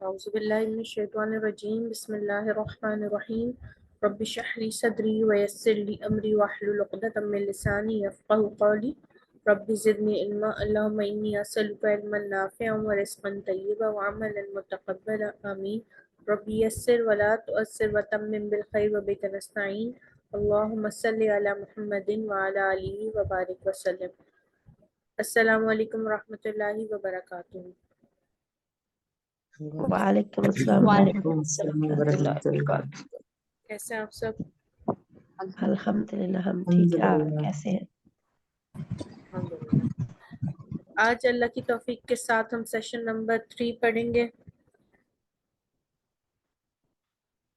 اعوذ باللہ من الشیطان الرجیم بسم اللہ الرحمن الرحیم رب اشرح لی صدری ویسر لی امری واحلل عقدۃ من لسانی یفقهوا قولی رب زدنی علما اللہم انی اسألک علما نافعا ورزقا طیبا وعملا متقبلا آمین رب یسر ولا تؤثر وتمم بالخیر وبک نستعین اللہم صلی علی محمد وعلی آلہ وبارک وسلم۔ السلام علیکم ورحمۃ اللہ وبرکاتہ۔ وعلیکم السلام وعلیکم ورحمۃ السلام اللہ ورحمۃ اللہ وبرکاتہ۔ کیسے ہیں آپ سب؟ الحمدللہ ہم ٹھیک ہیں، آپ الحمدللہ۔ کیسے ہیں؟ الحمدللہ۔ آج اللہ کی توفیق کے ساتھ ہم سیشن نمبر 3 پڑھیں گے۔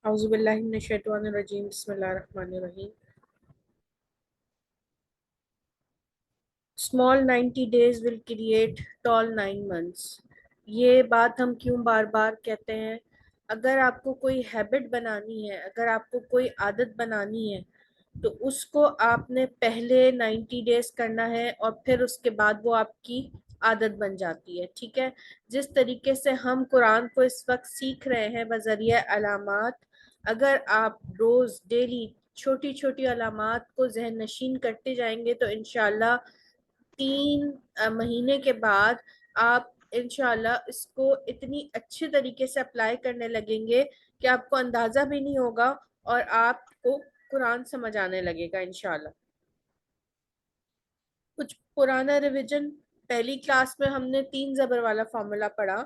اعوذ باللہ من الشیطان الرجیم بسم اللہ الرحمن الرحیم۔ Small 90 days will create tall 9 months۔ یہ بات ہم کیوں بار بار کہتے ہیں؟ اگر آپ کو کوئی ہیبٹ بنانی ہے، اگر آپ کو کوئی عادت بنانی ہے تو اس کو آپ نے پہلے 90 ڈیز کرنا ہے اور پھر اس کے بعد وہ آپ کی عادت بن جاتی ہے، ٹھیک ہے؟ جس طریقے سے ہم قرآن کو اس وقت سیکھ رہے ہیں بذریعہ علامات، اگر آپ روز ڈیلی چھوٹی چھوٹی علامات کو ذہن نشین کرتے جائیں گے تو انشاءاللہ 3 مہینے کے بعد آپ انشاءاللہ اس کو اتنی اچھے طریقے سے اپلائی کرنے لگیں گے کہ آپ کو اندازہ بھی نہیں ہوگا اور آپ کو قرآن سمجھ آنے لگے گا انشاءاللہ۔ کچھ پرانا ریویژن، پہلی کلاس میں ہم نے 3 زبر والا فارمولا پڑھا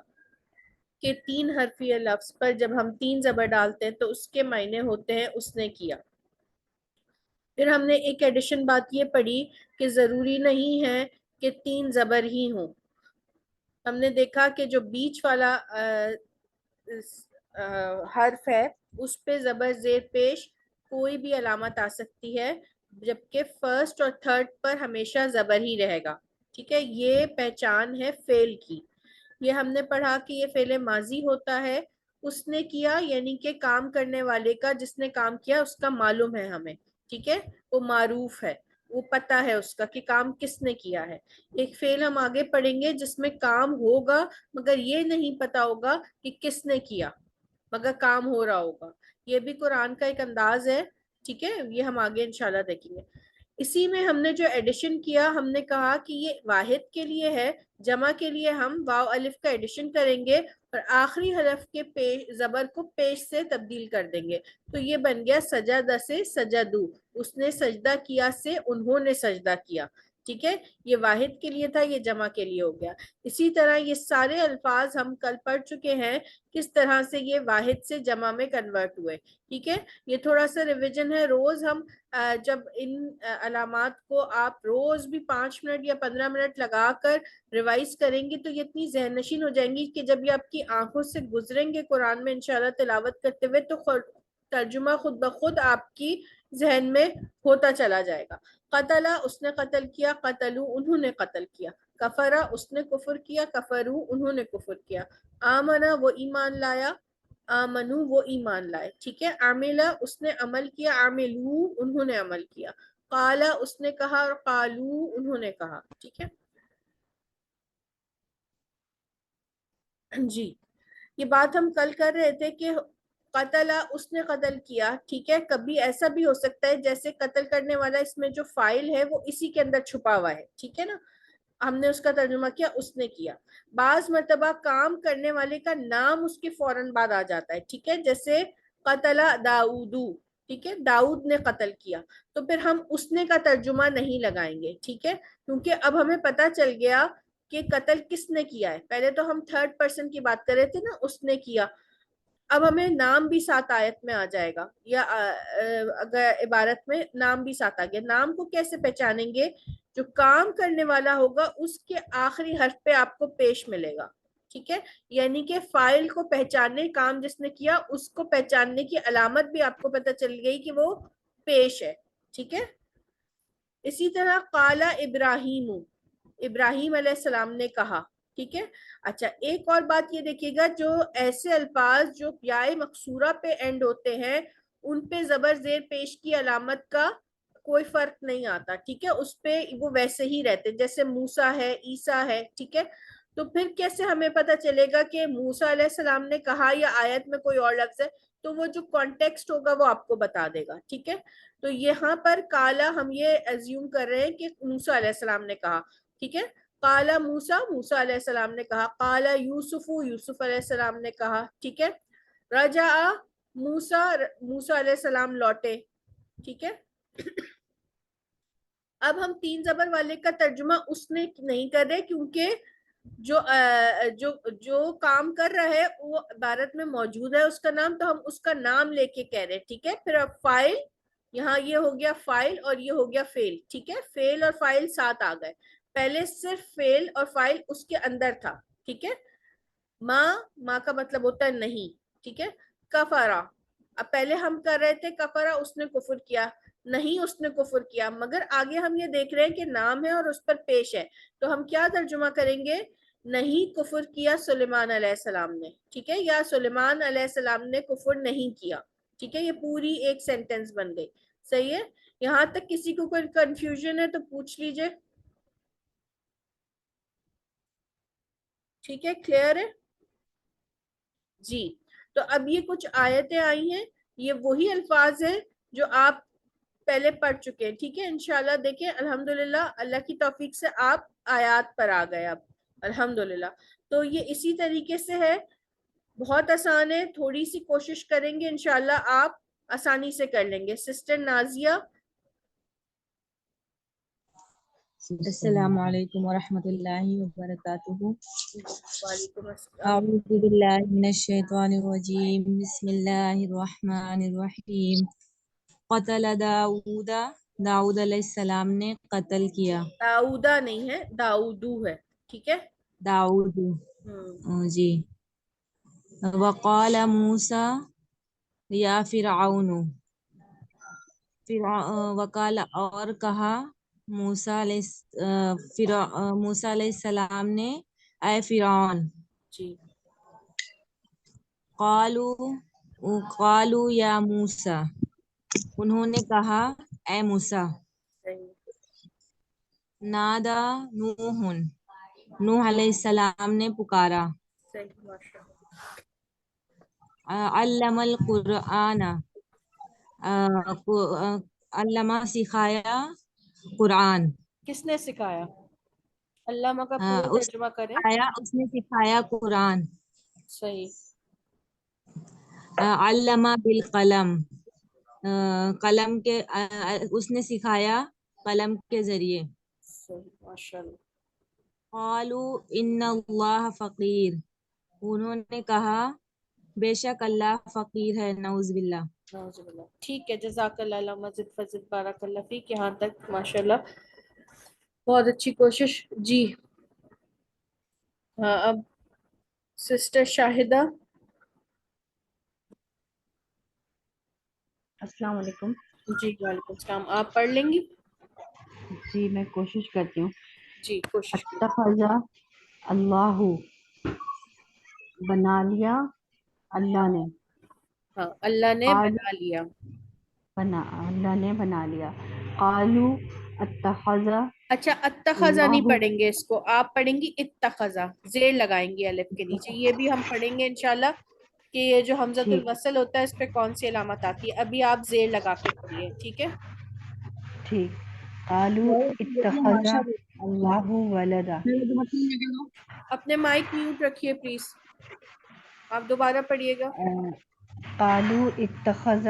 کہ 3 حرفی لفظ پر جب ہم 3 زبر ڈالتے ہیں تو اس کے معنی ہوتے ہیں اس نے کیا۔ پھر ہم نے ایک ایڈیشن بات یہ پڑھی کہ ضروری نہیں ہے کہ 3 زبر ہی ہوں۔ ہم نے دیکھا کہ جو بیچ والا حرف ہے اس پہ زبر زیر پیش کوئی بھی علامت آ سکتی ہے، جبکہ فرسٹ اور تھرڈ پر ہمیشہ زبر ہی رہے گا، ٹھیک ہے؟ یہ پہچان ہے فعل کی۔ یہ ہم نے پڑھا کہ یہ فعل ماضی ہوتا ہے، اس نے کیا یعنی کہ کام کرنے والے کا، جس نے کام کیا اس کا معلوم ہے ہمیں، ٹھیک ہے؟ وہ معروف ہے، وہ پتہ ہے اس کا کہ کام کس نے کیا ہے۔ ایک فعل ہم آگے پڑھیں گے جس میں کام ہوگا مگر یہ نہیں پتا ہوگا کہ کس نے کیا، مگر کام ہو رہا ہوگا۔ یہ بھی قرآن کا ایک انداز ہے، ٹھیک ہے؟ یہ ہم آگے انشاءاللہ دیکھیں گے۔ اسی میں ہم نے جو ایڈیشن کیا، ہم نے کہا کہ یہ واحد کے لیے ہے، جمع کے لیے ہم واو الف کا ایڈیشن کریں گے اور آخری حرف کے زبر کو پیش سے تبدیل کر دیں گے، تو یہ بن گیا سجدہ سے سجدو، اس نے سجدہ کیا سے انہوں نے سجدہ کیا، ٹھیک ہے؟ یہ واحد کے لیے تھا، یہ جمع کے لیے ہو گیا۔ اسی طرح یہ سارے الفاظ ہم کل پڑھ چکے ہیں کس طرح سے یہ واحد سے جمع میں کنورٹ ہوئے، ٹھیک ہے؟ یہ تھوڑا سا ریویژن ہے۔ روز ہم جب ان علامات کو آپ روز بھی 5 منٹ یا 15 منٹ لگا کر ریوائز کریں گی تو یہ اتنی ذہن نشین ہو جائیں گی کہ جب یہ آپ کی آنکھوں سے گزریں گے قرآن میں انشاءاللہ تلاوت کرتے ہوئے تو ترجمہ خود بخود آپ کی ذہن میں ہوتا چلا جائے گا۔ قتلہ اس نے قتل کیا، قتلو انہوں نے قتل کیا، کفرہ اس نے کفر کیا، کفرو انہوں نے کفر کیا، آمنہ وہ ایمان لایا، آمنو وہ ایمان لائے، ٹھیک ہے؟ عاملہ اس نے عمل کیا، عاملو انہوں نے عمل کیا، قالا اس نے کہا اور قالو انہوں نے کہا، ٹھیک ہے؟ جی یہ بات ہم کل کر رہے تھے کہ قتلہ اس نے قتل کیا، ٹھیک ہے؟ کبھی ایسا بھی ہو سکتا ہے جیسے قتل کرنے والا اس میں جو فائل ہے وہ اسی کے اندر چھپا ہوا ہے، ٹھیک ہے نا؟ ہم نے اس کا ترجمہ کیا اس نے کیا۔ بعض مرتبہ کام کرنے والے کا نام اس کے فوراً بعد آ جاتا ہے، ٹھیک ہے؟ جیسے قتل داؤدو، ٹھیک ہے؟ داؤد نے قتل کیا، تو پھر ہم اس نے کا ترجمہ نہیں لگائیں گے، ٹھیک ہے؟ کیونکہ اب ہمیں پتہ چل گیا کہ قتل کس نے کیا ہے۔ پہلے تو ہم تھرڈ پرسن کی بات کر رہے تھے نا، اس نے کیا، اب ہمیں نام بھی ساتھ آیت میں آ جائے گا، یا اگر عبارت میں نام بھی ساتھ آ گیا۔ نام کو کیسے پہچانیں گے؟ جو کام کرنے والا ہوگا اس کے آخری حرف پہ آپ کو پیش ملے گا، ٹھیک ہے؟ یعنی کہ فائل کو پہچاننے، کام جس نے کیا اس کو پہچاننے کی علامت بھی آپ کو پتہ چل گئی کہ وہ پیش ہے، ٹھیک ہے؟ اسی طرح قال ابراہیم، ابراہیم علیہ السلام نے کہا، ٹھیک ہے؟ اچھا ایک اور بات یہ دیکھیے گا، جو ایسے الفاظ جو یائے مقصورہ پہ اینڈ ہوتے ہیں ان پہ زبر زیر پیش کی علامت کا کوئی فرق نہیں آتا، ٹھیک ہے؟ اس پہ وہ ویسے ہی رہتے، جیسے موسیٰ ہے، عیسیٰ ہے، ٹھیک ہے؟ تو پھر کیسے ہمیں پتہ چلے گا کہ موسیٰ علیہ السلام نے کہا یا آیت میں کوئی اور لفظ ہے؟ تو وہ جو کانٹیکسٹ ہوگا وہ آپ کو بتا دے گا. ٹھیک ہے, تو یہاں پر کالا ہم یہ ایزیوم کر رہے ہیں کہ موسیٰ علیہ السلام نے کہا. ٹھیک ہے, کالا موسیٰ, موسیٰ علیہ السلام نے کہا. کالا یوسف, یوسف علیہ السلام نے کہا. ٹھیک ہے, رجع موسیٰ, موسیٰ علیہ السلام لوٹے. ٹھیک ہے, اب ہم تین زبر والے کا ترجمہ اس نے نہیں کر رہے, کیونکہ جو کام کر رہا ہے وہ عبارت میں موجود ہے اس کا نام, تو ہم اس کا نام لے کے کہہ رہے. ٹھیک ہے, پھر اب فائل, یہاں یہ ہو گیا فائل اور یہ ہو گیا فیل. ٹھیک ہے, فیل اور فائل ساتھ آ گئے. پہلے صرف فیل اور فائل اس کے اندر تھا. ٹھیک ہے, ماں کا مطلب ہوتا ہے نہیں. ٹھیک ہے, کفرا, اب پہلے ہم کر رہے تھے کفرا, اس نے کفر کیا. نہیں, اس نے کفر کیا, مگر آگے ہم یہ دیکھ رہے ہیں کہ نام ہے اور اس پر پیش ہے, تو ہم کیا ترجمہ کریں گے؟ نہیں کفر کیا سلیمان علیہ السلام نے. ٹھیک ہے, یا سلیمان علیہ السلام نے کفر نہیں کیا. ٹھیک ہے, یہ پوری ایک سینٹنس بن گئی. صحیح ہے, یہاں تک کسی کو کوئی کنفیوژن ہے تو پوچھ لیجئے. ٹھیک ہے, کلیئر ہے جی. تو اب یہ کچھ آیتیں آئی ہیں, یہ وہی الفاظ ہیں جو آپ پہلے پڑھ چکے ہیں. ٹھیک ہے, انشاءاللہ دیکھیں الحمدللہ اللہ کی توفیق سے آپ آیات پر آ گئے اب الحمدللہ. تو یہ اسی طریقے سے ہے, بہت آسان ہے, تھوڑی سی کوشش کریں گے انشاءاللہ آپ آسانی سے کر لیں گے. سسٹر نازیہ. السلام علیکم ورحمۃ اللہ وبرکاتہ. وعلیکم السلام. اعوذ باللہ من الشیطان الرجیم. بسم اللہ الرحمن الرحیم. قتل داؤد, داؤد علیہ السلام نے قتل کیا. داؤدہ نہیں ہے, داؤدو ہے. ٹھیک ہے, داؤد جی. وقال موسیٰ یا فرعون, وقال اور کہا موسیٰ علیہ السلام نے اے فرعون. جی. قالوا یا موسیٰ, انہوں نے کہا اے موسیٰ. صحیح. نادا نوح, نوح علیہ السلام نے پکارا. صحیح, ماشاء اللہ. علم القرآن, علامہ سکھایا قرآن. کس نے سکھایا؟ علامہ کا پورا ترجمہ کریں. اس نے سکھایا قرآن. صحیح. علامہ بالقلم, قلم کے, اس نے سکھایا قلم کے ذریعے. صحیح, ماشاء اللہ. قالوا ان اللہ فقیر, انہوں نے کہا بے شک اللہ فقیر ہے. نعوذ باللہ. نعوذ باللہ. ٹھیک ہے, جزاک اللہ, علامہ زد فزد بارک اللہ فیک. یہاں تک ماشاءاللہ بہت اچھی کوشش. جی ہاں, اب سسٹر شاہدہ. السلام علیکم. جی وعلیکم السلام. آپ پڑھ لیں گی؟ جی میں کوشش کرتی ہوں. جی کوشش کی. اتخذ اللہ, بنا لیا اللہ نے. ہاں, اللہ نے بنا لیا. اللہ نے بنا لیا. قالوا اتخذ, اچھا, اتخذا نہیں پڑھیں گے اس کو, آپ پڑھیں گی اتخذا, زیر لگائیں گے الف کے نیچے. یہ بھی ہم پڑھیں گے انشاءاللہ کہ یہ جو حمزۃ ٹھیک الوصل ہوتا ہے اس پہ کون سی علامت آتی ہے. ابھی آپ زیر لگا کے پڑھیے. ٹھیک ہے, ٹھیک. قالوا اتخذ اللہ ولدا. اپنے مائک میوٹ رکھیے پلیز, آپ دوبارہ پڑھیے گا. قالوا اتخذ,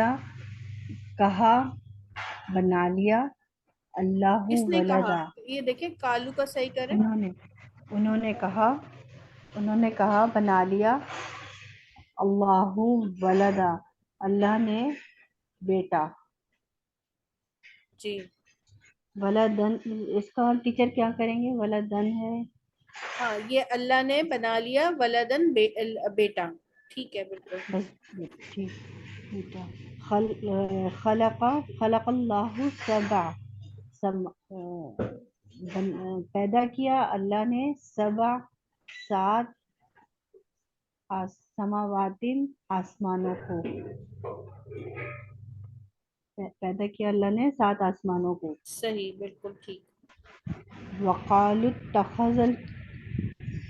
کہا بنا لیا اللہ کس نے کہا؟ ولدا. یہ دیکھیں کالو کا صحیح کریں. انہوں نے کہا بنا لیا اللہ ولدا, اللہ نے بیٹا. جی ولدن, اس کا ٹیچر کیا کریں گے؟ ولدن ہے. ہاں, یہ اللہ نے بنا لیا ولدن, بیٹا. ٹھیک ہے, بالکل بس ٹھیک. بیٹا. خلق اللہ سبع, پیدا کیا اللہ نے سبع, 7 سماواتن, آسمانوں کو. پیدا کیا اللہ نے 7 آسمانوں کو. صحیح, بالکل ٹھیک. وقالوا اتخذ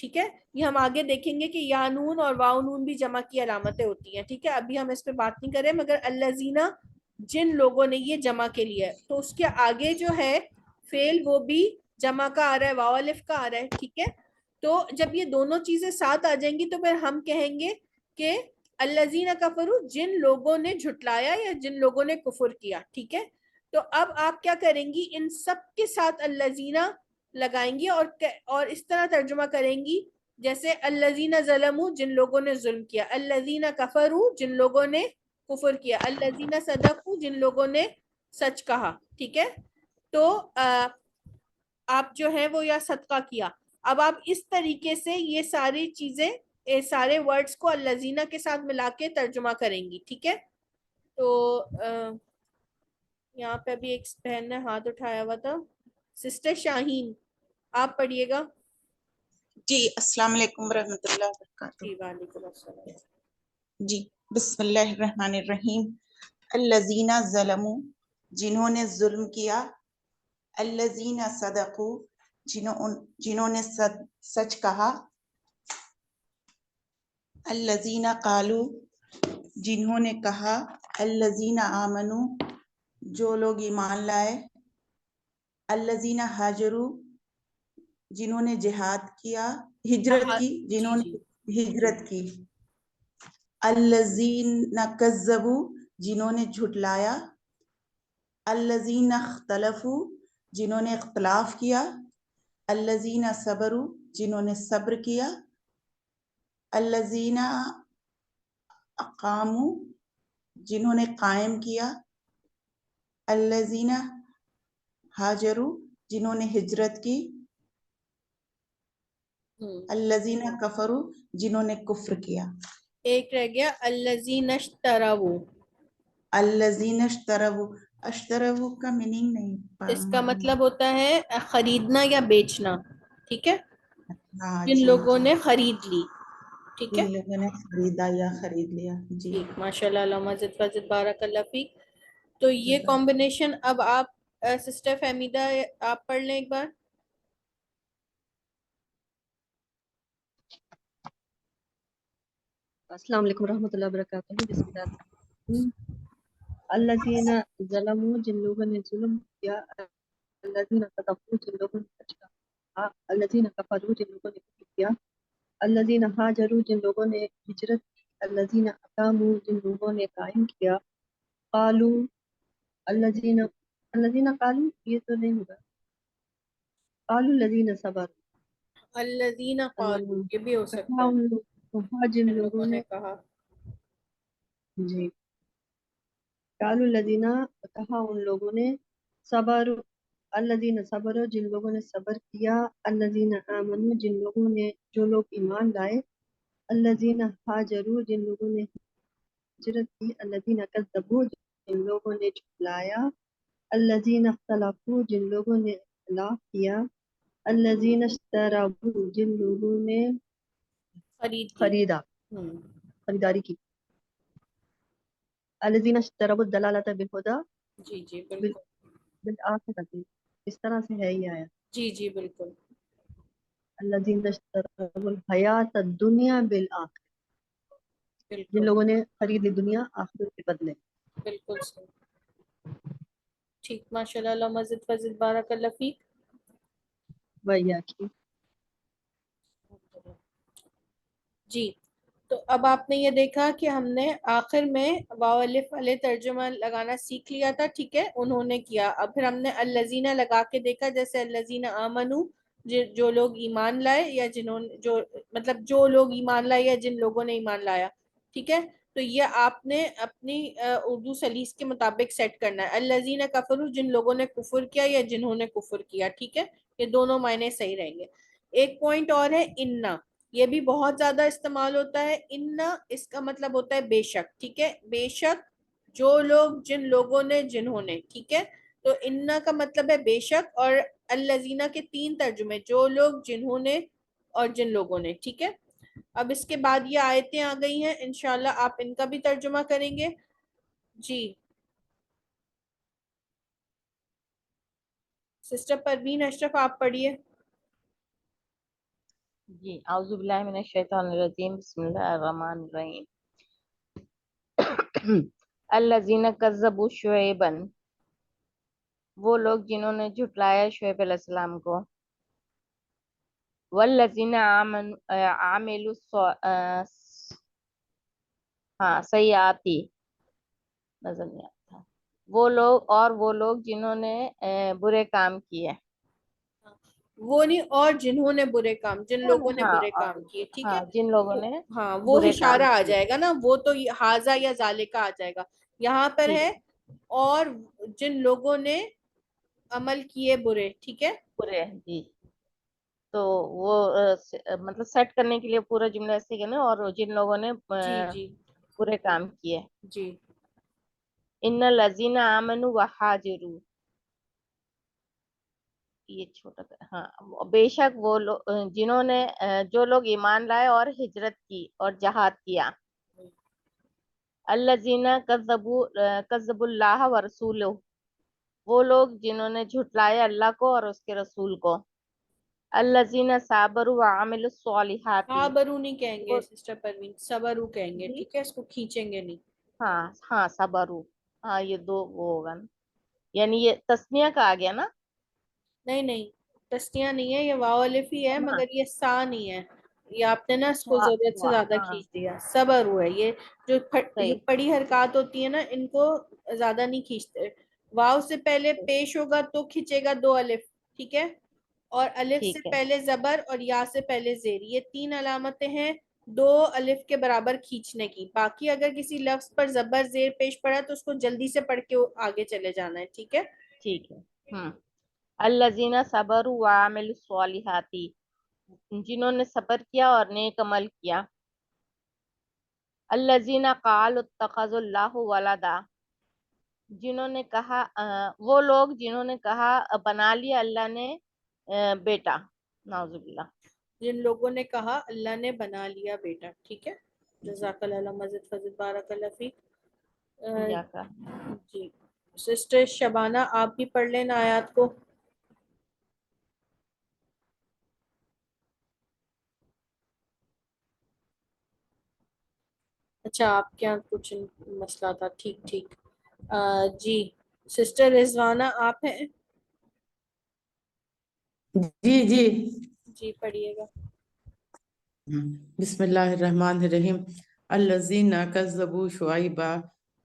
ٹھیک ہے. یہ ہم آگے دیکھیں گے کہ یا نون اور واو نون بھی جمع کی علامتیں ہوتی ہیں. ٹھیک ہے, ابھی ہم اس پہ بات نہیں کریں. مگر الذین جن لوگوں نے, یہ جمع کے لیے, تو اس کے آگے جو ہے فعل وہ بھی جمع کا آ رہا ہے, واو الف کا آ رہا ہے. ٹھیک ہے, تو جب یہ دونوں چیزیں ساتھ آ جائیں گی تو پھر ہم کہیں گے کہ الذین کفروا, جن لوگوں نے جھٹلایا یا جن لوگوں نے کفر کیا. ٹھیک ہے, تو اب آپ کیا کریں گی, ان سب کے ساتھ الذین لگائیں گی اور اس طرح ترجمہ کریں گی جیسے الذین ظلموا, جن لوگوں نے ظلم کیا, الذین کفروا, جن لوگوں نے کفر کیا, الذین صدقوا, جن لوگوں نے سچ کہا. ٹھیک ہے, تو آپ جو ہے وہ یا صدقہ کیا. اب آپ اس طریقے سے یہ ساری چیزیں, سارے ورڈز کو الذین کے ساتھ ملا کے ترجمہ کریں گی. ٹھیک ہے, تو یہاں پہ ابھی ایک بہن نے ہاتھ اٹھایا ہوا تھا, سسٹر شاہین, آپ پڑھیے گا. جی السلام علیکم ورحمۃ اللہ وبرکاتہ. جی وعلیکم السلام. جی بسم اللہ الرحمن الرحیم. الذین ظلموا, جنہوں نے ظلم کیا, الذین صدقوا, جنہوں نے سچ کہا, الذین قالوا, جنہوں نے کہا, الذین آمنوا, جو لوگ ایمان لائے, الذین ہاجروا, جنہوں نے جہاد کیا, ہجرت کی, جنہوں جی نے ہجرت کی, الذین کذبوا, جنہوں نے جھٹلایا, الذین اختلفوا, جنہوں نے اختلاف کیا, الذین صبروا, جنہوں نے صبر کیا, الذین اقاموا, جنہوں نے قائم کیا, الذین ہاجروا, جنہوں نے ہجرت کی, الذین کفروا, جنہوں نے کفر کیا. ایک رہ گیا الذین اشتروا. الذین اشتروا, اشتروا کا میننگ نہیں اس کا مطلب ہوتا ہے خریدنا یا بیچنا. ٹھیک ہے, ہاں جن جی لوگوں جی, نے خرید لی. ٹھیک ہے, جن لوگوں نے خریدا یا خرید لیا. جی ٹھیک, ماشاء اللہ, علامہ زد فضل, بارک اللہ فیک. تو یہ کمبینیشن اب آپ سسٹر فہمیدہ آپ پڑھ لیں ایک بار. السلام علیکم ورحمۃ اللہ وبرکاتہ. بسم اللہ الرحمن الرحیم. الذین ظلموا, جن لوگوں نے ظلم کیا, الذین صدقوا, جن لوگوں نے سچ کہا, الذین کفروا, جن لوگوں نے کفر کیا, الذین ہاجروا, جن لوگوں نے ہجرت کی, الذین اقاموا, جن لوگوں نے قائم کیا, قالوا, الذین قالوا, یہ تو نہیں ہوگا, قالوا الذین صبروا, الذین قالوا, یہ بھی ہو سکتا ہے, کہا جن جن لوگوں نے, کہا. جی, قالوا الذین, کہا ان لوگوں نے, صبر, الذین صبروا, جن لوگوں نے صبر کیا, الذین آمنوا, جن لوگوں نے, جو لوگ ایمان لائے, الذین ہاجروا, جن لوگوں نے ہجرت کی, الذین کذبوا, جن لوگوں نے جھٹلایا, الذین اختلفوا, جن لوگوں نے اختلاف کیا, الذین اشتروا, جن لوگوں نے خریداری کی, الذین اشتروا الضلالۃ بالہدی جی جی بالکل, بالآخرۃ, اس طرح سے ہے یہ آیا, جی جی بالکل, الذین اشتروا الحیات الدنیا بالآخرۃ, جن بالکل لوگوں نے خرید لی دنیا آخرت کے بدلے. بالکل صحیح. ٹھیک, ماشاء اللہ, علامہ زد فضل, بارک اللہ فیک. ویاکی, جی, تو اب آپ نے یہ دیکھا کہ ہم نے آخر میں واو الف علیہ ترجمہ لگانا سیکھ لیا تھا. ٹھیک ہے, انہوں نے کیا. اب پھر ہم نے الذین لگا کے دیکھا, جیسے الذین آمنوا, جو لوگ ایمان لائے, یا جنہوں جو مطلب جو لوگ ایمان لائے یا جن لوگوں نے ایمان لایا. ٹھیک ہے, تو یہ آپ نے اپنی اردو سلیس کے مطابق سیٹ کرنا ہے. الذین کفروا, جن لوگوں نے کفر کیا یا جنہوں نے کفر کیا. ٹھیک ہے, یہ دونوں معنی صحیح رہیں گے. ایک پوائنٹ اور ہے انا, یہ بھی بہت زیادہ استعمال ہوتا ہے. انا, اس کا مطلب ہوتا ہے بے شک. ٹھیک ہے, بے شک, جو لوگ, جن لوگوں نے, جنہوں نے. ٹھیک ہے, تو انا کا مطلب ہے بے شک, اور الذین کے 3 ترجمے, جو لوگ, جنہوں نے اور جن لوگوں نے. ٹھیک ہے, اب اس کے بعد یہ آیتیں آ گئی ہیں, انشاءاللہ آپ ان کا بھی ترجمہ کریں گے. جی, سسٹر پروین اشرف, آپ پڑھیے. جی اعوذ باللہ من الشیطان الرجیم بسم اللہ الرحمن الرحیم الذین کذبوا شعیبا، وہ لوگ جنہوں نے جھٹلایا شعیب علیہ السلام کو، والذین عاملوا سیئاتی، نظر نہیں آتا، وہ لوگ جنہوں نے برے کام کیے، وہ نہیں، اور جنہوں نے برے کام، جن لوگوں نے برے کام کیے، ٹھیک ہے، جن لوگوں نے ہاں وہ برے کام اشارہ آ کیے، جائے گا نا، وہ تو حاضہ یا ذالکہ آ جائے گا، یہاں پر ٹھیک ہے اور جن لوگوں نے عمل کیے برے، ٹھیک ہے، برے، جی تو وہ مطلب سیٹ کرنے کے لیے پورا جملہ ایسے کہ نا، اور جن لوگوں نے جی جی برے کام کیے، جی ان الذین آمنوا وہاجروا، یہ چھوٹا ہاں، بے شک وہ جنہوں نے جو لوگ ایمان لائے اور ہجرت کی اور جہاد کیا، الذین کذبوا اللہ ورسولہ، وہ لوگ جنہوں نے جھٹلایا اللہ کو اور اس کے رسول کو، الذین صابروا وعملوا الصالحات، صابرو نہیں کہیں گے وہ سسٹر پروین، صبرو کہیں گے، جی ٹھیک ہے، اس کو کھینچیں گے نہیں، ہاں ہاں صبروا، ہاں یہ دو وہ ہوگا نا، یعنی یہ تسنیہ کا آ گیا نا، نہیں نہیں تسنیہ نہیں ہے، یہ واو الف ہی ہے، ہاں مگر یہ سا نہیں ہے، یہ آپ نے نا اس کو ضرورت سے زیادہ ہاں کھینچ دیا، صبر ہوا ہے یہ، جو صحیح، پڑی حرکات ہوتی ہیں نا ان کو زیادہ نہیں کھینچتے، واو سے پہلے پیش ہوگا تو کھینچے گا دو الف، ٹھیک ہے، اور الف سے ٹھیک ہے، پہلے زبر اور یا سے پہلے زیر، یہ تین علامتیں ہیں دو الف کے برابر کھینچنے کی، باقی اگر کسی لفظ پر زبر زیر پیش پڑا تو اس کو جلدی سے پڑھ کے آگے چلے جانا ہے، ٹھیک ہے، ٹھیک ہے، الذین صبروا وعملوا الصالحات، جنہوں نے صبر کیا اور نیک عمل کیا، الذین قالوا اتخذ اللہ ولدا، جنہوں نے کہا وہ لوگ جنہوں نے کہا بنا لیا اللہ نے بیٹا، نعوذ باللہ، جن لوگوں نے کہا اللہ نے بنا لیا بیٹا، ٹھیک ہے، جزاک اللہ مزید فضل بارک اللہ فیک، جاکا جی سسٹر شبانہ آپ بھی پڑھ لینا آیات کو، اچھا آپ کے یہاں کچھ مسئلہ تھا، ٹھیک ٹھیک، جی سسٹر رضوانہ آپ ہیں، جی جی جی پڑھیے گا، بسم اللہ الرحمن الرحیم الذین کذبوا شعیبا،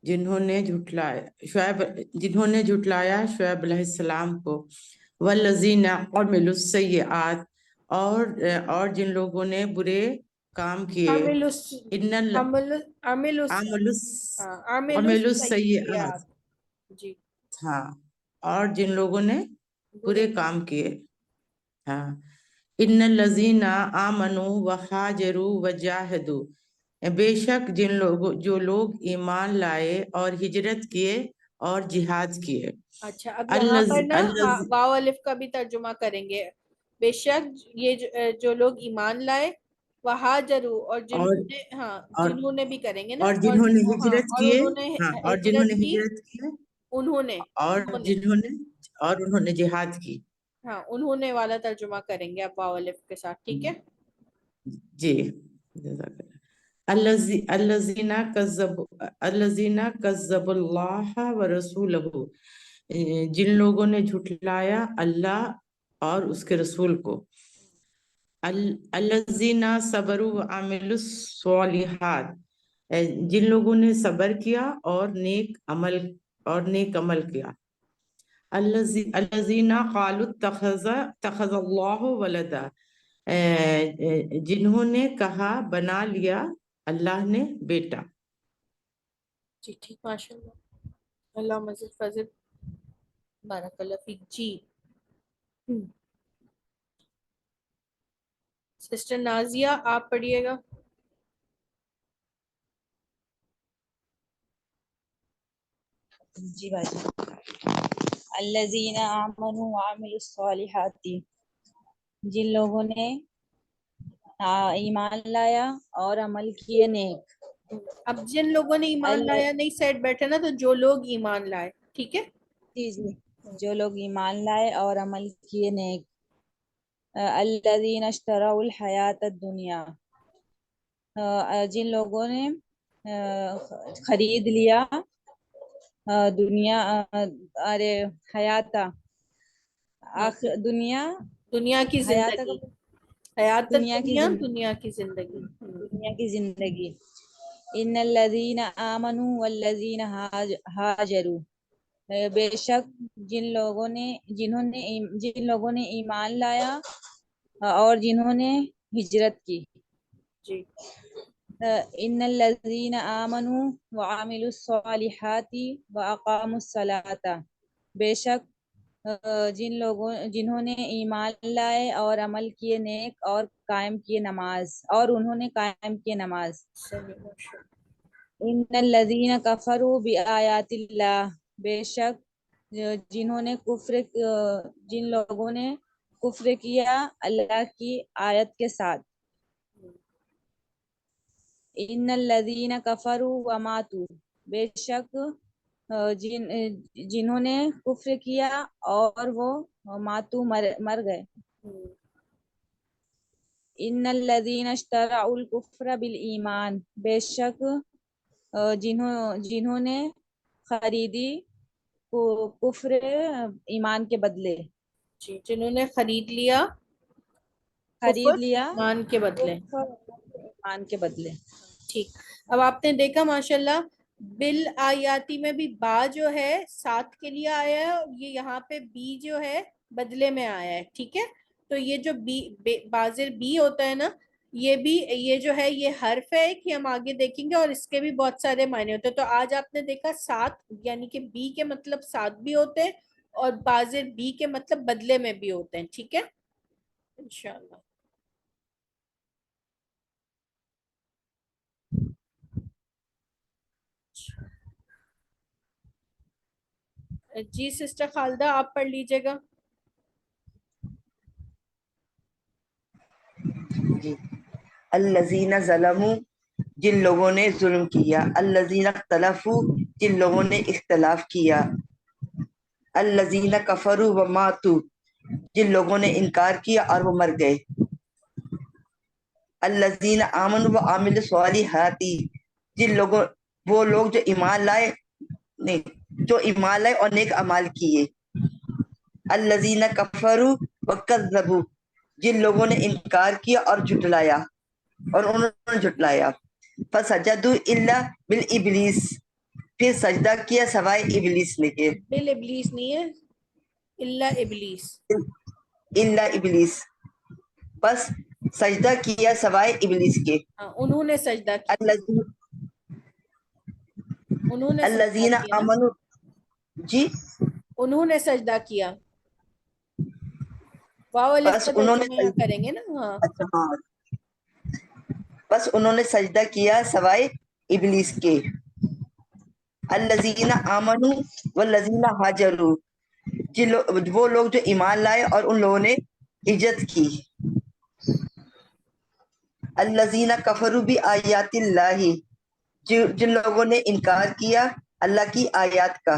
جنہوں نے جھٹلایا شعیب علیہ السلام کو، والذین عملوا السیئات، اور جن لوگوں نے برے کام کیے، ان عامل عملوا السیئات، السیئات، جی ہاں، اور جن لوگوں نے برے کام کیے، ہاں، ان الذین آمنوا وہاجروا وجاہدوا، بے شک جو لوگ ایمان لائے اور ہجرت کیے اور جہاد کیے، اچھا اب یہاں پر نا الذ واو الف کا بھی ترجمہ کریں گے، بے شک یہ جو لوگ ایمان لائے، وہاجروا، اور اور جنہوں نے، ہاں اور جنہوں نے بھی کریں گے نا، اور اور جنہوں نے ہاں ہجرت اور کیے، انہوں نے ہاں، اور جنہوں ہجرت نے کی، ہجرت کیے، انہوں نے اور انہوں نے انہوں نے جہاد کی، ہاں انہوں نے والا ترجمہ کریں گے اب واو الف کے ساتھ، ٹھیک ہے، جی جزاک اللہ، الذین کذبوا اللہ ورسولہ، جن لوگوں نے جھٹلایا اللہ اور اس کے رسول کو، الذین صبروا وعملوا الصالحات، جن لوگوں نے صبر کیا اور نیک عمل کیا، الذین قالوا اتخذ اللہ ولدا، جنہوں نے کہا بنا لیا اللہ نے بیٹا، جی ٹھیک، ماشاء اللہ، اللہ مزید فضل بارک اللہ فیک، جی سسٹر نازیہ آپ پڑھیے گا، جی بھائی، الذین آمنوا وعملوا الصالحات، جن لوگوں نے ایمان لایا اور عمل کیے نیک، اب جن لوگوں نے ایمان لایا نہیں سیٹ بیٹھے نا، تو جو لوگ ایمان لائے، ٹھیک ہے، جی جو لوگ ایمان لائے اور عمل کیے نیک، الذین اشتروا الحیات الدنیا، جن لوگوں نے خرید لیا دنیا، ارے حیات، دنیا، دنیا کی حیات زندگی، حیات دنیا کی الدنیا، زندگی، دنیا کی زندگی۔ دنیا کی زندگی۔ ان الذین آمنوا والذین ہاجروا، بے شک جن لوگوں نے ایمان لایا اور جنہوں نے ہجرت کی۔ جی ان الذین آمنوا وعملوا الصالحات واقاموا الصلاۃ، بے شک جنہوں نے ایمان لائے اور عمل کیے نیک اور قائم کیے نماز، اور انہوں نے قائم کیے نماز۔ صحیح، ماشاء اللہ۔ ان الذین کفروا بآیات اللہ، بے شک جن لوگوں نے کفر کیا اللہ کی آیت کے ساتھ۔ ان الذین کفروا وماتوا، بے شک جنہوں نے کفر کیا اور وہ ماتو مر گئے۔ ان الذین اشتروا الکفر بالایمان، بے شک جنہوں نے خریدی کفر ایمان کے بدلے، جی، جنہوں نے خرید لیا کفر ایمان کے بدلے۔ ایمان کے بدلے۔ ٹھیک، اب آپ نے دیکھا ماشاءاللہ بالآیاتی میں بھی با جو ہے ساتھ کے لیے آیا ہے، اور یہ یہاں پہ بی جو ہے بدلے میں آیا ہے، ٹھیک ہے۔ تو یہ جو بی بازر بی ہوتا ہے نا، یہ جو ہے یہ حرف ہے کہ ہم آگے دیکھیں گے، اور اس کے بھی بہت سارے معنی ہوتے ہیں۔ تو آج آپ نے دیکھا ساتھ، یعنی کہ بی کے مطلب ساتھ بھی ہوتے ہیں، اور بازر بی کے مطلب بدلے میں بھی ہوتے ہیں، ٹھیک ہے انشاءاللہ۔ جی سسٹر خالدہ آپ پڑھ لیجئے گا۔ جی، الذین ظلموا، جن لوگوں نے ظلم کیا، الذین اختلفوا، جن لوگوں نے اختلاف کیا، الذین کفروا وماتوا، جن لوگوں نے انکار کیا اور وہ مر گئے، الذین آمنوا وعملوا الصالحات، وہ لوگ جو ایمان لائے اور نیک اعمال کیے، الذین کفروا وکذبوا، جن لوگوں نے انکار کیا اور جھٹلایا، اور انہوں نے جھٹلایا، فسجدوا الا بالابلیس، پھر سجدہ کیا سوائے ابلیس نے کے، بل ابلیس نہیں ہے، الا ابلیس، الا ابلیس، بس سجدہ کیا سوائے ابلیس کے، انہوں نے سجدہ کیا، انہوں نے سجدہ الذین کیا نا، آمنوا، جی انہوں نے سجدہ کیا، واو الف بس کا انہوں نے ترجمہ یہاں کریں گے نا، ہاں اچھا ہاں، بس انہوں نے سجدہ کیا سوائے ابلیس کے، الذین آمنوا والذین ہاجروا، وہ لوگ جو ایمان لائے اور ان لوگوں نے ہجرت کی، الذین کفروا بآیات اللہ، جن لوگوں نے انکار کیا اللہ کی آیات کا،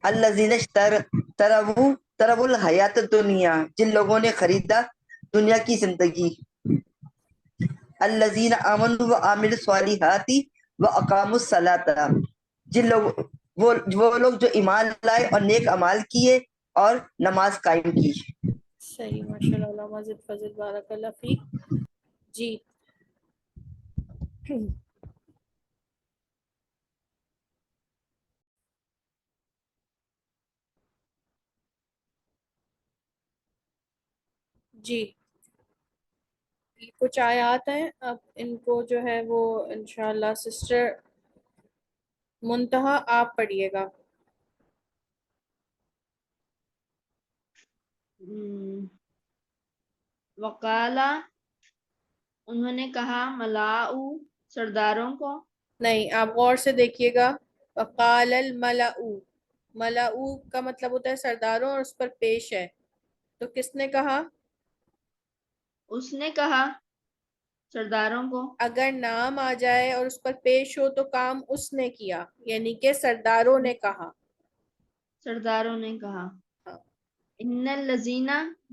الذین اشتروا الحیات الدنیا، جن لوگوں نے خریدا دنیا کی زندگی، الذین آمنوا وعملوا الصالحات واقاموا الصلاۃ، وہ لوگ جو ایمان لائے اور نیک اعمال کیے اور نماز قائم کی۔ صحیح، ماشاءاللہ، علامہ زد فضل بارک اللہ فیک۔ جی جی، کچھ آیات ہیں، اب ان کو جو ہے وہ انشاءاللہ سسٹر منتہا آپ پڑھیے گا۔ وقالا، انہوں نے کہا، ملاؤ، سرداروں کو، نہیں، آپ غور سے دیکھیے گا، وقال الملأ، ملأ کا مطلب ہوتا ہے سرداروں، اور اس پر پیش ہے، تو کس نے کہا؟ اس نے کہا سرداروں کو، اگر نام آ جائے اور اس پر پیش ہو تو کام اس نے کیا، یعنی کہ سرداروں نے کہا، سرداروں نے کہا، ہاں، innal lazina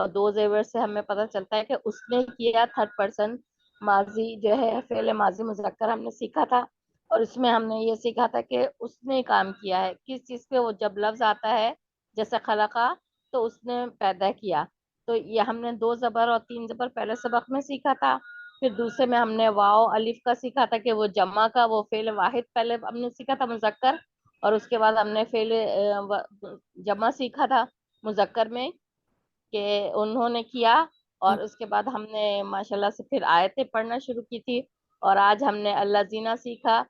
اور 2 زیور سے ہمیں پتہ چلتا ہے کہ اس نے کیا، تھرڈ پرسن ماضی جو ہے فعل ماضی مذکر ہم نے سیکھا تھا، اور اس میں ہم نے یہ سیکھا تھا کہ اس نے کام کیا ہے کس چیز پہ، وہ جب لفظ آتا ہے جیسے خلقہ تو اس نے پیدا کیا، تو یہ ہم نے 2 زبر اور 3 زبر پہلے سبق میں سیکھا تھا. پھر دوسرے میں ہم نے واو الف کا سیکھا تھا کہ وہ جمع کا، وہ فعل واحد پہلے ہم نے سیکھا تھا مذکر، اور اس کے بعد ہم نے فعل جمع سیکھا تھا مذکر میں کہ انہوں نے کیا، اور اس کے بعد ہم نے ماشاءاللہ سے پھر آیتیں پڑھنا شروع کی تھی، اور آج ہم نے اللہ زینہ سیکھا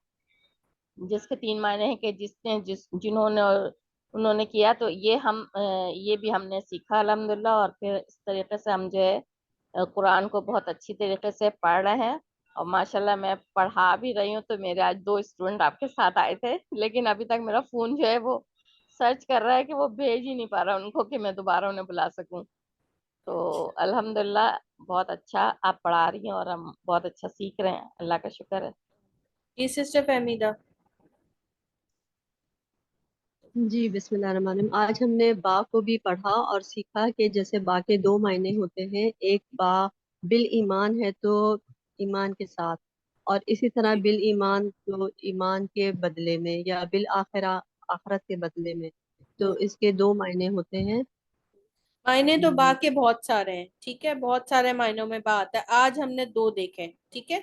جس کے 3 معنی ہیں کہ جنہوں نے اور انہوں نے کیا، تو یہ بھی ہم نے سیکھا الحمدللہ. اور پھر اس طریقے سے ہم جو ہے قرآن کو بہت اچھی طریقے سے پڑھ رہے ہیں، اور ماشاءاللہ میں پڑھا بھی رہی ہوں. تو میرے آج 2 اسٹوڈنٹ آپ کے ساتھ آئے تھے، لیکن ابھی تک میرا فون جو ہے وہ سرچ کر رہا ہے کہ وہ بھیج ہی نہیں پا رہا ان کو کہ میں دوبارہ انہیں بلا سکوں. تو الحمدللہ بہت اچھا آپ پڑھا رہی ہیں، اور ہم بہت اچھا سیکھ رہے ہیں، اللہ کا شکر ہے. جی سسٹر فہمیدہ. جی بسم اللہ الرحمن الرحیم. آج ہم نے با کو بھی پڑھا اور سیکھا کہ جیسے با کے 2 معنی ہوتے ہیں، ایک با بال ایمان ہے تو ایمان کے ساتھ، اور اسی طرح بال ایمان تو ایمان کے بدلے میں یا بالآخرہ آخرت کے بدلے میں، تو اس کے 2 معنی ہوتے ہیں. معنی تو با کے بہت سارے ہیں، ٹھیک ہے، بہت سارے معنوں میں با آتا ہے. آج ہم نے 2 دیکھے، ٹھیک ہے.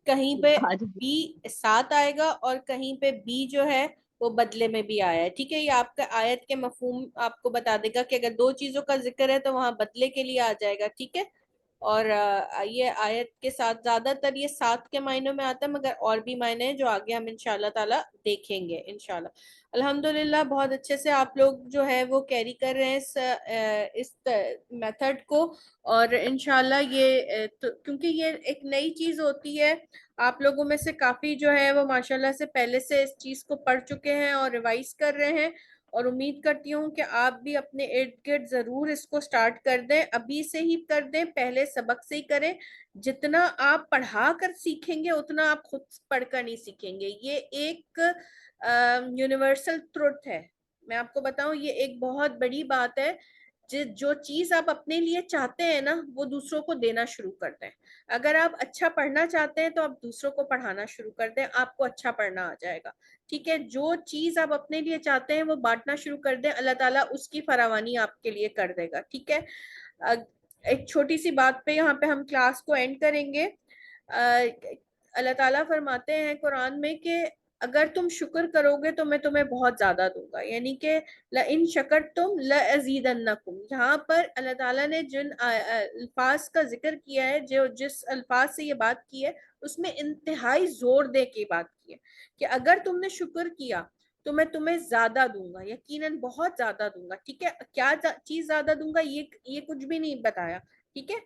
کہیں پہ آج بی ساتھ آئے گا اور کہیں پہ بی جو ہے وہ بدلے میں بھی آیا ہے، ٹھیک ہے. یہ آپ کا آیت کے مفہوم آپ کو بتا دے گا کہ اگر 2 چیزوں کا ذکر ہے تو وہاں بدلے کے لیے آ جائے گا، ٹھیک ہے. اور یہ آیت کے ساتھ زیادہ تر یہ 7 کے معنوں میں آتا ہے، مگر اور بھی معنی ہیں جو آگے ہم انشاءاللہ تعالی دیکھیں گے انشاءاللہ. الحمدللہ بہت اچھے سے آپ لوگ جو ہے وہ کیری کر رہے ہیں اس میتھڈ کو، اور انشاءاللہ یہ کیونکہ یہ ایک نئی چیز ہوتی ہے، آپ لوگوں میں سے کافی جو ہے وہ ماشاءاللہ سے پہلے سے اس چیز کو پڑھ چکے ہیں اور ریوائز کر رہے ہیں، اور امید کرتی ہوں کہ آپ بھی اپنے ارد گرد ضرور اس کو سٹارٹ کر دیں، ابھی سے ہی کر دیں، پہلے سبق سے ہی کریں. جتنا آپ پڑھا کر سیکھیں گے اتنا آپ خود پڑھ کر نہیں سیکھیں گے. یہ ایک یونیورسل ٹروتھ ہے، میں آپ کو بتاؤں، یہ ایک بہت بڑی بات ہے. جو چیز آپ اپنے لیے چاہتے ہیں نا وہ دوسروں کو دینا شروع کر دیں. اگر آپ اچھا پڑھنا چاہتے ہیں تو آپ دوسروں کو پڑھانا شروع کر دیں، آپ کو اچھا پڑھنا آ جائے گا، ٹھیک ہے. جو چیز آپ اپنے لیے چاہتے ہیں وہ بانٹنا شروع کر دیں، اللہ تعالیٰ اس کی فراوانی آپ کے لیے کر دے گا، ٹھیک ہے. ایک چھوٹی سی بات پہ یہاں پہ ہم کلاس کو اینڈ کریں گے. اللہ تعالیٰ فرماتے ہیں قرآن میں کہ اگر تم شکر کرو گے تو میں تمہیں بہت زیادہ دوں گا، یعنی کہ لَإِن شَكَرْتُمْ لَأَزِيدَنَّكُمْ. یہاں پر اللہ تعالیٰ نے جن الفاظ کا ذکر کیا ہے، جس الفاظ سے یہ بات کی ہے، اس میں انتہائی زور دے کے بات کی ہے کہ اگر تم نے شکر کیا تو میں تمہیں زیادہ دوں گا، یقیناً بہت زیادہ دوں گا، ٹھیک ہے. کیا چیز زیادہ دوں گا یہ کچھ بھی نہیں بتایا، ٹھیک ہے.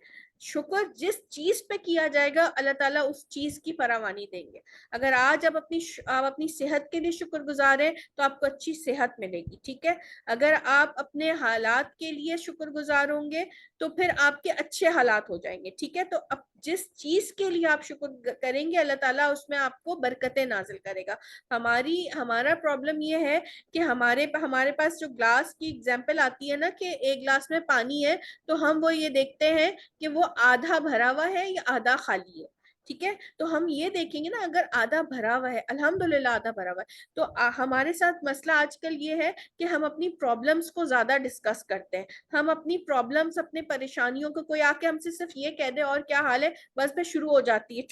شکر جس چیز پہ کیا جائے گا اللہ تعالیٰ اس چیز کی فراوانی دیں گے. اگر آج آپ اپنی صحت کے لیے شکر گزار ہیں تو آپ کو اچھی صحت ملے گی، ٹھیک ہے. اگر آپ اپنے حالات کے لیے شکر گزار ہوں گے تو پھر آپ کے اچھے حالات ہو جائیں گے، ٹھیک ہے. تو اب جس چیز کے لیے آپ شکر کریں گے اللہ تعالیٰ اس میں آپ کو برکتیں نازل کرے گا. ہمارا پرابلم یہ ہے کہ ہمارے پاس جو گلاس کی اگزامپل آتی ہے نا کہ ایک گلاس میں پانی ہے، تو ہم وہ یہ دیکھتے ہیں کہ وہ آدھا بھرا ہوا ہے یا آدھا خالی ہے، ٹھیک ہے. تو ہم یہ دیکھیں گے نا اگر آدھا بھرا ہوا ہے، الحمدللہ آدھا بھرا ہوا ہے، تو ہمارے ساتھ مسئلہ آج کل یہ ہے کہ ہم اپنی پرابلمز کو زیادہ ڈسکس کرتے ہیں. ہم اپنی پرابلمز اپنے پریشانیوں کو، کوئی آ کے ہم سے صرف یہ کہہ دے اور کیا حال ہے، بس پہ شروع ہو جاتی ہے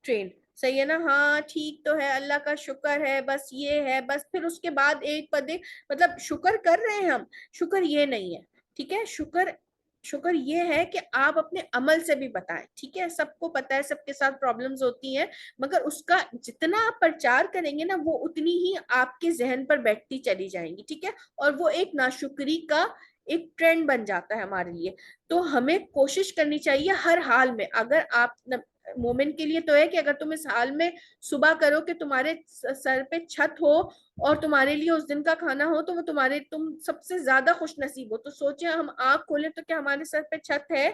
ٹرین. صحیح ہے نا، ہاں ٹھیک تو ہے، اللہ کا شکر ہے، بس یہ ہے، بس پھر اس کے بعد ایک پدے مطلب شکر کر رہے ہیں ہم، شکر یہ نہیں ہے، ٹھیک ہے. شکر یہ ہے کہ آپ اپنے عمل سے بھی بتائیں، ٹھیک ہے. سب کو پتہ ہے سب کے ساتھ پرابلمز ہوتی ہیں، مگر اس کا جتنا آپ پرچار کریں گے نا وہ اتنی ہی آپ کے ذہن پر بیٹھتی چلی جائیں گی، ٹھیک ہے. اور وہ ایک ناشکری کا ایک ٹرینڈ بن جاتا ہے ہمارے لیے. تو ہمیں کوشش کرنی چاہیے ہر حال میں. اگر آپ مومن کے لیے تو ہے کہ اگر تم اس حال میں صبح کرو کہ تمہارے سر پہ چھت ہو اور تمہارے لیے اس دن کا کھانا ہو تو وہ تم سب سے زیادہ خوش نصیب ہو. تو سوچیں ہم آنکھ کھولیں تو کیا ہمارے سر پہ چھت ہے؟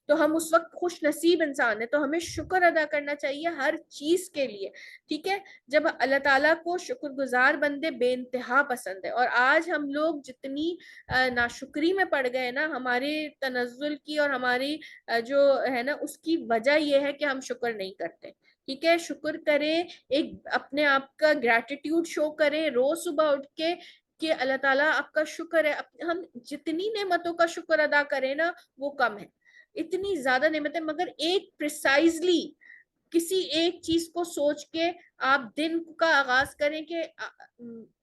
تو ہم اس وقت خوش نصیب انسان ہیں. تو ہمیں شکر ادا کرنا چاہیے ہر چیز کے لیے. ٹھیک ہے, جب اللہ تعالیٰ کو شکر گزار بندے بے انتہا پسند ہے. اور آج ہم لوگ جتنی ناشکری میں پڑ گئے نا, ہمارے تنزل کی اور ہماری جو ہے نا اس کی وجہ یہ ہے کہ ہم شکر نہیں کرتے. ٹھیک ہے, شکر کریں, ایک اپنے آپ کا گریٹیٹیوڈ شو کریں روز صبح اٹھ کے کہ اللہ تعالیٰ آپ کا شکر ہے. ہم جتنی نعمتوں کا شکر ادا کریں نا وہ کم ہے. اتنی زیادہ نعمتیں, مگر ایک پریسائزلی کسی ایک چیز کو سوچ کے آپ دن کا آغاز کریں کہ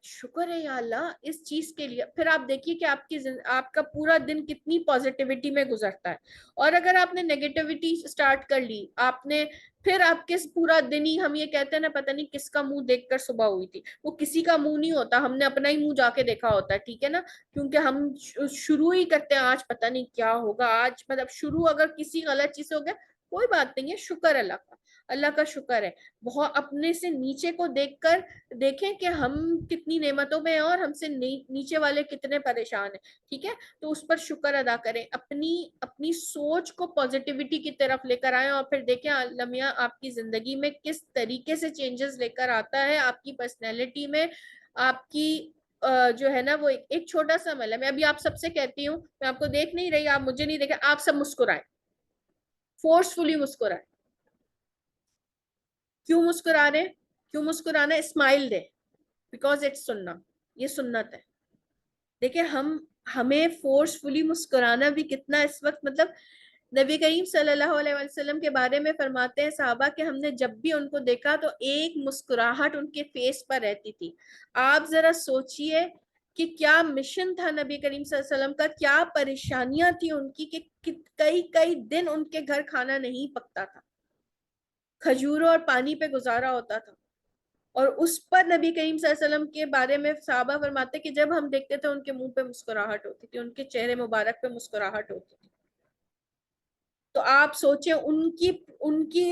شکر ہے یا اللہ اس چیز کے لیے. پھر آپ دیکھیے کہ آپ کا پورا دن کتنی پازیٹیوٹی میں گزرتا ہے. اور اگر آپ نے نیگیٹیوٹی سٹارٹ کر لی, آپ نے پھر آپ کے پورا دن ہی, ہم یہ کہتے ہیں نا پتہ نہیں کس کا منہ دیکھ کر صبح ہوئی تھی. وہ کسی کا منہ نہیں ہوتا, ہم نے اپنا ہی منہ جا کے دیکھا ہوتا ہے. ٹھیک ہے نا, کیونکہ ہم شروع ہی کرتے ہیں آج پتہ نہیں کیا ہوگا. آج مطلب شروع اگر کسی غلط چیز سے ہو گیا کوئی بات نہیں ہے, شکر اللہ کا, اللہ کا شکر ہے. بہت اپنے سے نیچے کو دیکھ کر دیکھیں کہ ہم کتنی نعمتوں میں ہیں اور ہم سے نیچے والے کتنے پریشان ہیں. ٹھیک ہے, تو اس پر شکر ادا کریں. اپنی سوچ کو پازیٹیوٹی کی طرف لے کر آئیں اور پھر دیکھیں اللہ میاں آپ کی زندگی میں کس طریقے سے چینجز لے کر آتا ہے, آپ کی پرسنالٹی میں, آپ کی جو ہے نا وہ ایک چھوٹا سا عمل ہے. میں ابھی آپ سب سے کہتی ہوں, میں آپ کو دیکھ نہیں رہی, آپ مجھے نہیں دیکھ رہے, آپ سب مسکرائیں, فورسفلی مسکرائیں. کیوں مسکرا رہے, کیوں مسکرانا, اسمائل دے, بیکاز اٹس سننا, یہ سنت ہے. دیکھیں ہمیں فورسفلی مسکرانا بھی کتنا اس وقت, مطلب نبی کریم صلی اللہ علیہ وسلم کے بارے میں فرماتے ہیں صحابہ کہ ہم نے جب بھی ان کو دیکھا تو ایک مسکراہٹ ان کے فیس پر رہتی تھی. آپ ذرا سوچئے کہ کیا مشن تھا نبی کریم صلی اللہ علیہ وسلم کا, کیا پریشانیاں تھی ان کی کہ کئی دن ان کے گھر کھانا نہیں پکتا تھا, کھجوروں اور پانی پہ گزارا ہوتا تھا. اور اس پر نبی کریم صلی اللہ علیہ وسلم کے بارے میں صحابہ فرماتے کہ جب ہم دیکھتے تھے ان کے منہ پہ مسکراہٹ ہوتی تھی, ان کے چہرے مبارک پہ مسکراہٹ ہوتی تھی. تو آپ سوچیں ان کی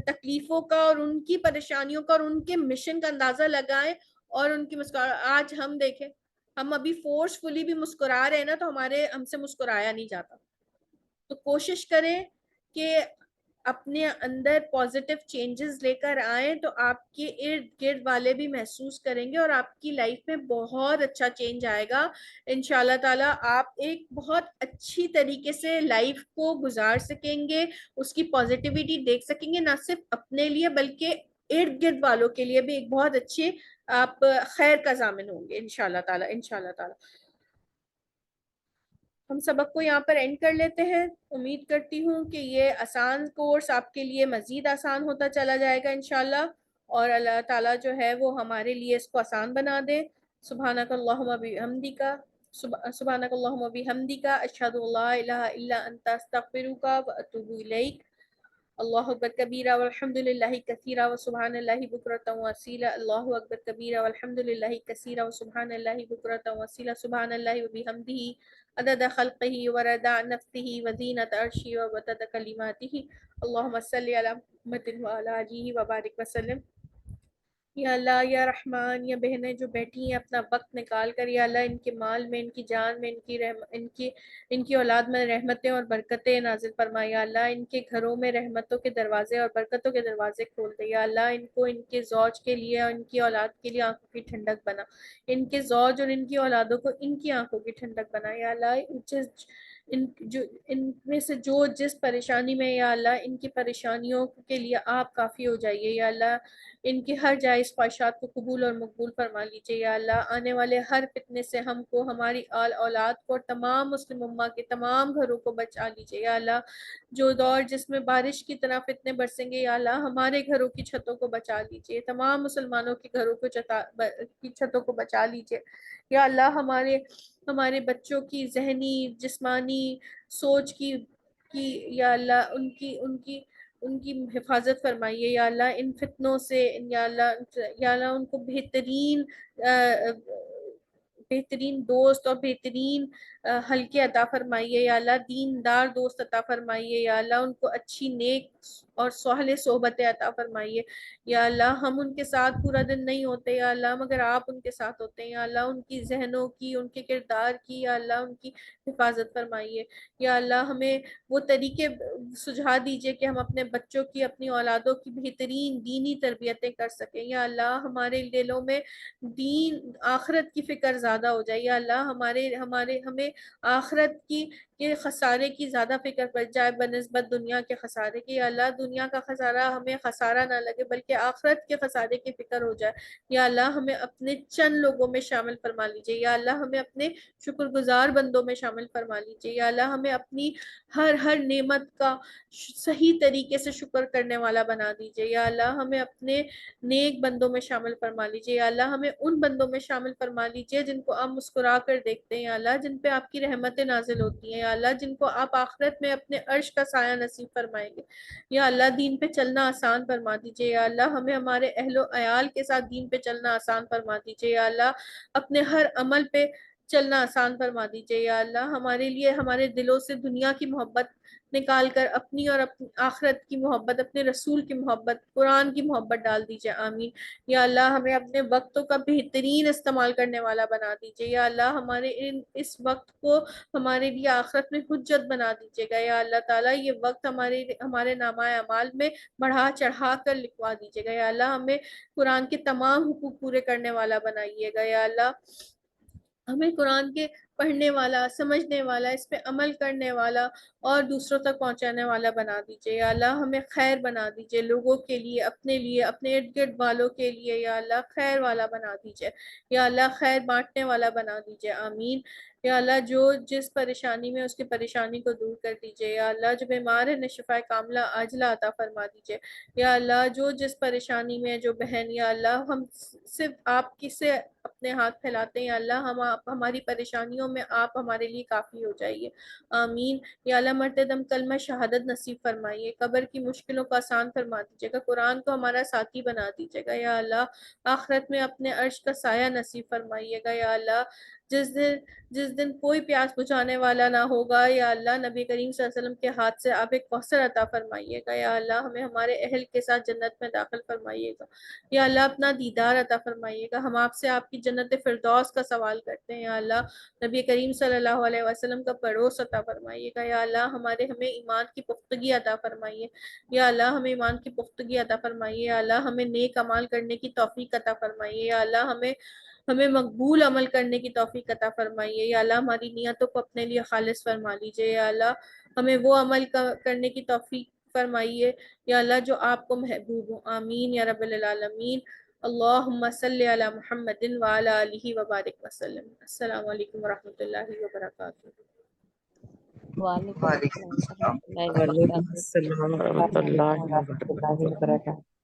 تکلیفوں کا اور ان کی پریشانیوں کا اور ان کے مشن کا اندازہ لگائیں, اور ان کی آج ہم دیکھیں, ہم ابھی فورسفلی بھی مسکرا رہے ہیں نا تو ہم سے مسکرایا نہیں جاتا. تو کوشش کریں کہ اپنے اندر پازیٹیو چینجز لے کر آئیں, تو آپ کے ارد گرد والے بھی محسوس کریں گے اور آپ کی لائف میں بہت اچھا چینج آئے گا انشاءاللہ تعالیٰ. آپ ایک بہت اچھی طریقے سے لائف کو گزار سکیں گے, اس کی پازیٹیوٹی دیکھ سکیں گے, نہ صرف اپنے لیے بلکہ ارد گرد والوں کے لیے بھی ایک بہت اچھے آپ خیر کا ضامن ہوں گے انشاءاللہ تعالیٰ. انشاءاللہ تعالیٰ ہم سبق کو یہاں پر اینڈ کر لیتے ہیں. امید کرتی ہوں کہ یہ آسان کورس آپ کے لیے مزید آسان ہوتا چلا جائے گا انشاءاللہ, اور اللہ تعالیٰ جو ہے وہ ہمارے لیے اس کو آسان بنا دے. سبحانک اللہم بحمدک, سبحانک اللہم بحمدک, اشہد ان لا الہ الا انت, استغفرک و اتوب الیک. اللہ اکبر کبیرہ والحمد للہ کثیرہ وسبحان اللہ بکرۃ واصیلا. اللہ اکبر کبیرہ والحمد للہ کثیرہ وسبحان اللہ بکرۃ واصیلا. سبحان اللہ وبحمدہ عدد خلقہ ورضا نفسہ وزینۃ عرشہ ومدد کلماتہ. اللہم صلی علی محمد وعلی آلہ وبارک وسلم. یا اللہ یا رحمان, یا بہنیں جو بیٹھی ہیں اپنا وقت نکال کر, یا اللہ ان کے مال میں, ان کی جان میں, ان کی اولاد میں رحمتیں اور برکتیں نازل فرما. یا اللہ ان کے گھروں میں رحمتوں کے دروازے اور برکتوں کے دروازے کھول دے. یا اللہ ان کو ان کے زوج کے لیے اور ان کی اولاد کے لیے آنکھوں کی ٹھنڈک بنا, ان کے زوج اور ان کی اولادوں کو ان کی آنکھوں کی ٹھنڈک بنا. یا اللہ ان میں سے جو جس پریشانی میں, یا اللہ ان کی پریشانیوں کے لیے آپ کافی ہو جائیے. یا اللہ ان کی ہر جائز خواہشات کو قبول اور مقبول فرما لیجیے. یا اللہ آنے والے ہر فتنے سے ہم کو, ہماری اولاد کو اور تمام مسلم امہ کے تمام گھروں کو بچا لیجیے. یا اللہ جو دور جس میں بارش کی طرح فتنے برسیں گے, یا اللہ ہمارے گھروں کی چھتوں کو بچا لیجیے, تمام مسلمانوں کے گھروں کی چھتوں کو بچا لیجیے. یا اللہ ہمارے بچوں کی ذہنی جسمانی سوچ کی یا اللہ ان کی حفاظت فرمائیے. یا اللہ ان فتنوں سے, یا اللہ ان کو بہترین دوست اور بہترین حلقے عطا فرمائیے. یا اللہ دیندار دوست عطا فرمائیے. یا اللہ ان کو اچھی نیک اور صالح صحبتیں عطا فرمائیے. یا اللہ ہم ان کے ساتھ پورا دن نہیں ہوتے یا اللہ، مگر آپ ان کے ساتھ ہوتے ہیں یا اللہ. ان کی ذہنوں کی، ان کے کردار کی یا اللہ ان کی حفاظت فرمائیے. یا اللہ ہمیں وہ طریقے سجھا دیجئے کہ ہم اپنے بچوں کی، اپنی اولادوں کی بہترین دینی تربیتیں کر سکیں. یا اللہ ہمارے دلوں میں دین آخرت کی فکر زیادہ ہو جائے. یا اللہ ہمیں آخرت کے خسارے کی زیادہ فکر پڑ جائے بنسبت دنیا کے خسارے کی. یا اللہ دنیا کا خسارہ ہمیں خسارہ نہ لگے بلکہ آخرت کے خسارے کی فکر ہو جائے. یا اللہ ہمیں اپنے چند لوگوں میں شامل فرما لیجئے. یا اللہ ہمیں اپنے شکر گزار بندوں میں شامل فرما لیجئے. یا اللہ ہمیں اپنی ہر نعمت کا صحیح طریقے سے شکر کرنے والا بنا دیجئے. یا اللہ ہمیں اپنے نیک بندوں میں شامل فرما لیجئے. یا اللہ ہمیں ان بندوں میں شامل فرما لیجئے جن کو آپ مسکرا کر دیکھتے ہیں. یا اللہ جن پہ آپ کی رحمتیں نازل ہوتی ہیں. یا اللہ جن کو آپ آخرت میں اپنے عرش کا سایہ نصیب فرمائیں گے. یا اللہ دین پہ چلنا آسان فرما دیجئے. یا اللہ ہمیں ہمارے اہل و عیال کے ساتھ دین پہ چلنا آسان فرما دیجئے. یا اللہ اپنے ہر عمل پہ چلنا آسان فرما دیجئے. یا اللہ ہمارے لیے ہمارے دلوں سے دنیا کی محبت نکال کر اپنی اور اپنی آخرت کی محبت، اپنے رسول کی محبت، قرآن کی محبت ڈال دیجئے. آمین. یا اللہ ہمیں اپنے وقتوں کا بہترین استعمال کرنے والا بنا دیجئے. یا اللہ ہمارے اس وقت کو ہمارے لیے آخرت میں حجت بنا دیجئے گا. یا اللہ تعالیٰ یہ وقت ہمارے نامہ اعمال میں بڑھا چڑھا کر لکھوا دیجئے گا. یا اللہ ہمیں قرآن کے تمام حقوق پورے کرنے والا بنائیے گا. یا اللہ ہمیں قرآن کے پڑھنے والا، سمجھنے والا، اس پہ عمل کرنے والا اور دوسروں تک پہنچانے والا بنا دیجئے. یا اللہ ہمیں خیر بنا دیجئے، لوگوں کے لیے، اپنے لیے، اپنے ارد گرد والوں کے لیے. یا اللہ خیر والا بنا دیجئے. یا اللہ خیر بانٹنے والا بنا دیجئے. آمین. یا اللہ جو جس پریشانی میں اس کی پریشانی کو دور کر دیجئے. یا اللہ جو بیمار ہے انہیں شفا کاملہ عاجلہ عطا فرما دیجئے. یا اللہ جو جس پریشانی میں جو بہن، یا اللہ ہم صرف آپ کی سے اپنے ہاتھ پھیلاتے ہیں. یا اللہ ہماری پریشانیوں میں آپ ہمارے لیے کافی ہو جائیے. آمین. یا اللہ مرتے دم کلمہ شہادت نصیب فرمائیے. قبر کی مشکلوں کو آسان فرما دیجیے گا. قرآن کو ہمارا ساتھی بنا دیجیے گا. یا اللہ آخرت میں اپنے عرش کا سایہ نصیب فرمائیے گا. یا اللہ جس دن کوئی پیاس بجھانے والا نہ ہوگا، یا اللہ نبی کریم صلی اللہ علیہ وسلم کے ہاتھ سے آپ ایک کوثر عطا فرمائیے گا. یا اللہ ہمیں ہمارے اہل کے ساتھ جنت میں داخل فرمائیے گا. یا اللہ اپنا دیدار عطا فرمائیے گا. ہم آپ سے آپ کی جنت فردوس کا سوال کرتے ہیں. یا اللہ نبی کریم صلی اللہ علیہ وسلم کا پڑوس عطا فرمائیے گا. یا اللہ ہمیں ایمان کی پختگی عطا فرمائیے. یا اللہ ہمیں ایمان کی پختگی عطا فرمائیے. یا اللہ ہمیں نیک عمل کرنے کی توفیق عطا فرمائیے. یا اللہ ہمیں مقبول عمل کرنے کی توفیق عطا فرمائیے. یا اللہ ہماری نیتوں کو اپنے لیے خالص فرما لیجیے. یا اللہ ہمیں وہ عمل کرنے کی توفیق فرمائیے یا اللہ جو آپ کو محبوب ہو. آمین یا رب العالمین. اللہم صلی علی محمد وعلی آلہ وبارک وسلم. السلام علیکم ورحمۃ اللہ وبرکاتہ. وعلیکم وعلیکم السلام السلام ورحمۃ اللہ وعلیکم السلام ورحمۃ اللہ وبرکاتہ.